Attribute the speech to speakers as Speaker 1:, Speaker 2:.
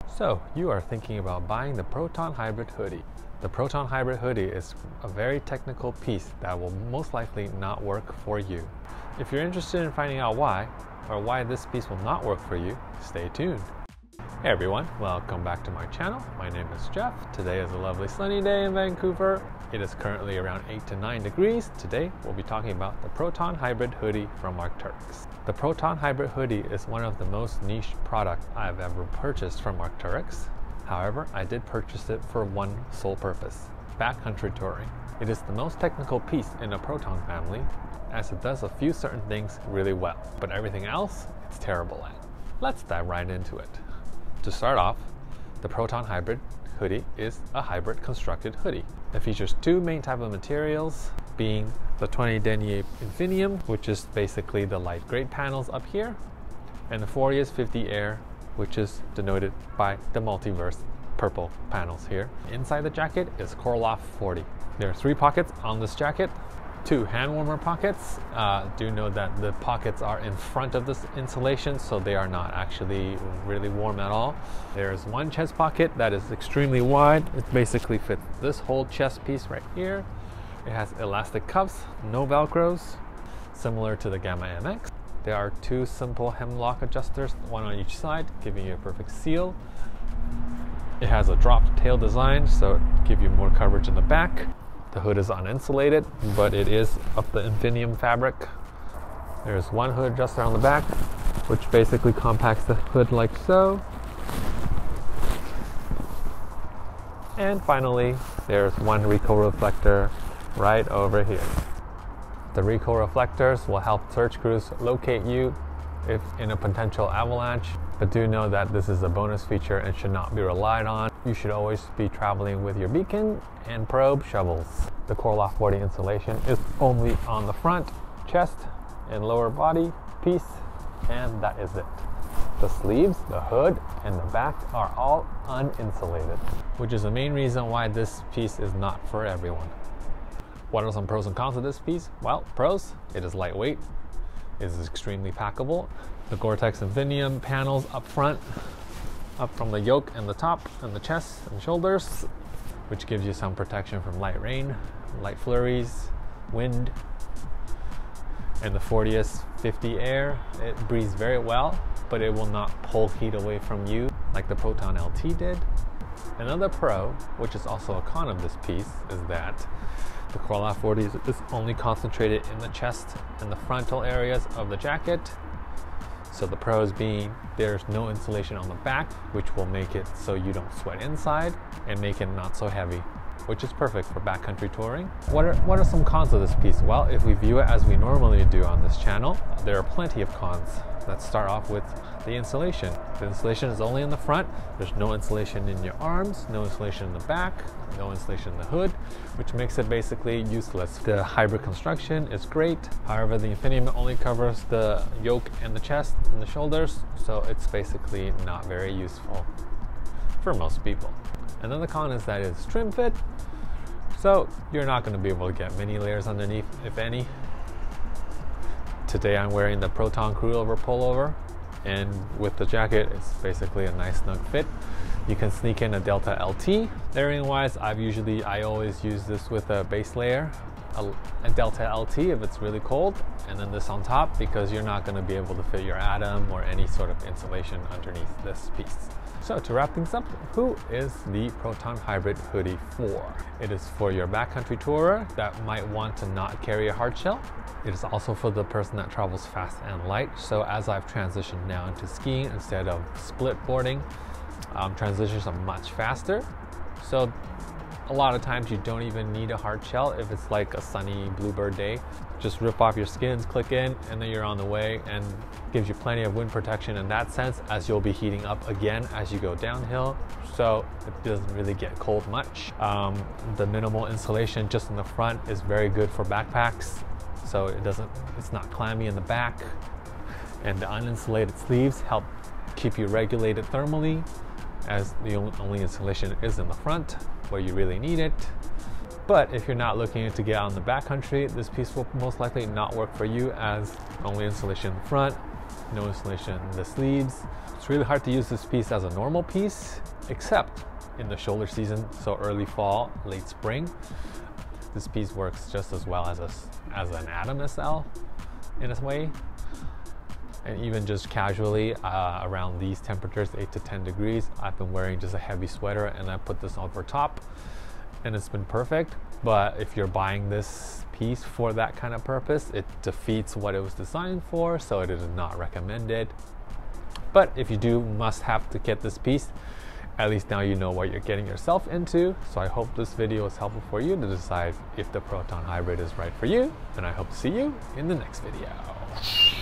Speaker 1: So, you are thinking about buying the Proton Hybrid hoodie. The Proton Hybrid hoodie is a very technical piece that will most likely not work for you. If you're interested in finding out why, or why this piece will not work for you, stay tuned. Hey everyone, welcome back to my channel. My name is Jeff. Today is a lovely sunny day in Vancouver. It is currently around 8 to 9 degrees. Today we'll be talking about the Proton Hybrid hoodie from Arcteryx. The Proton Hybrid hoodie is one of the most niche products I've ever purchased from Arcteryx. However, I did purchase it for one sole purpose: backcountry touring. It is the most technical piece in the Proton family, as it does a few certain things really well, but everything else it's terrible at. Let's dive right into it. To start off, the Proton Hybrid hoodie is a hybrid constructed hoodie. It features two main types of materials, being the 20 denier infinium, which is basically the light gray panels up here, and the 40s 50 air, which is denoted by the multiverse purple panels here. Inside the jacket is Corloft 40. There are 3 pockets on this jacket. 2 hand warmer pockets. Do know that the pockets are in front of this insulation, so they are not actually really warm at all. There's 1 chest pocket that is extremely wide. It basically fits this whole chest piece right here. It has elastic cuffs, no velcros, similar to the Gamma MX. There are 2 simple hemlock adjusters, one on each side, giving you a perfect seal. It has a dropped tail design, so it gives you more coverage in the back. The hood is uninsulated, but it is of the infinium fabric. There's 1 hood adjuster on the back, which basically compacts the hood like so. And finally, there's 1 recoil reflector right over here. The recoil reflectors will help search crews locate you if in a potential avalanche, but do know that this is a bonus feature and should not be relied on. You should always be traveling with your beacon and probe shovels. The Corloft 40 insulation is only on the front, chest, and lower body piece, and that is it. The sleeves, the hood, and the back are all uninsulated, which is the main reason why this piece is not for everyone. What are some pros and cons of this piece? Well, pros: it is lightweight, it is extremely packable. The goretex infinium panels up front, up from the yoke and the top and the chest and shoulders, which gives you some protection from light rain, light flurries, wind. And the 40s 50 air, it breathes very well, but it will not pull heat away from you like the Proton LT did. Another pro, which is also a con of this piece, is that the Corloft 40 is only concentrated in the chest and the frontal areas of the jacket. So the pros being there's no insulation on the back, which will make it so you don't sweat inside and make it not so heavy, which is perfect for backcountry touring. What are some cons of this piece? Well, if we view it as we normally do on this channel, there are plenty of cons. Let's start off with the insulation. The insulation is only in the front. There's no insulation in your arms, no insulation in the back, no insulation in the hood, which makes it basically useless. The hybrid construction is great. However, the infinium only covers the yoke and the chest and the shoulders, so it's basically not very useful for most people. Another con is that it's trim fit, so you're not going to be able to get many layers underneath, if any. Today I'm wearing the Proton Crossover pullover, and with the jacket it's basically a nice snug fit. You can sneak in a Delta LT. Layering wise, I always use this with a base layer, a Delta LT if it's really cold, and then this on top, because you're not going to be able to fit your Atom or any sort of insulation underneath this piece. So to wrap things up, who is the Proton Hybrid hoodie for? It is for your backcountry tourer that might want to not carry a hard shell. It is also for the person that travels fast and light. So as I've transitioned now into skiing instead of split boarding, transitions are much faster. So a lot of times you don't even need a hard shell if it's like a sunny bluebird day. Just rip off your skins, click in, and then you're on the way, and gives you plenty of wind protection in that sense, as you'll be heating up again as you go downhill. So it doesn't really get cold much. The minimal insulation just in the front is very good for backpacks. So it's not clammy in the back. And the uninsulated sleeves help keep you regulated thermally, as the only insulation is in the front where you really need it. But if you're not looking to get out in the backcountry, this piece will most likely not work for you, as only insulation in the front no installation in the sleeves. It's really hard to use this piece as a normal piece, except in the shoulder season, so early fall, late spring. This piece works just as well as an Atom SL in a way. And even just casually around these temperatures, 8 to 10 degrees, I've been wearing just a heavy sweater and I put this over top and it's been perfect. But if you're buying this piece for that kind of purpose, it defeats what it was designed for, so it is not recommended. But if you must have to get this piece, at least now you know what you're getting yourself into. So I hope this video is helpful for you to decide if the Proton Hybrid is right for you, and I hope to see you in the next video.